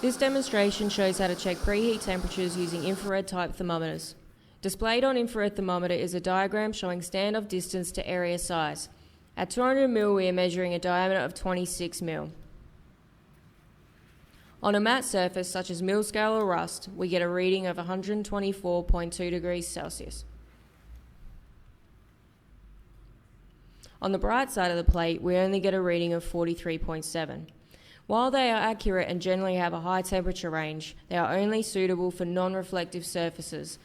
This demonstration shows how to check preheat temperatures using infrared type thermometers. Displayed on infrared thermometer is a diagram showing standoff distance to area size. At 200 ml we are measuring a diameter of 26 ml. On a matte surface such as mill scale or rust, we get a reading of 124.2 degrees Celsius. On the bright side of the plate, we only get a reading of 43.7. While they are accurate and generally have a high temperature range, they are only suitable for non-reflective surfaces.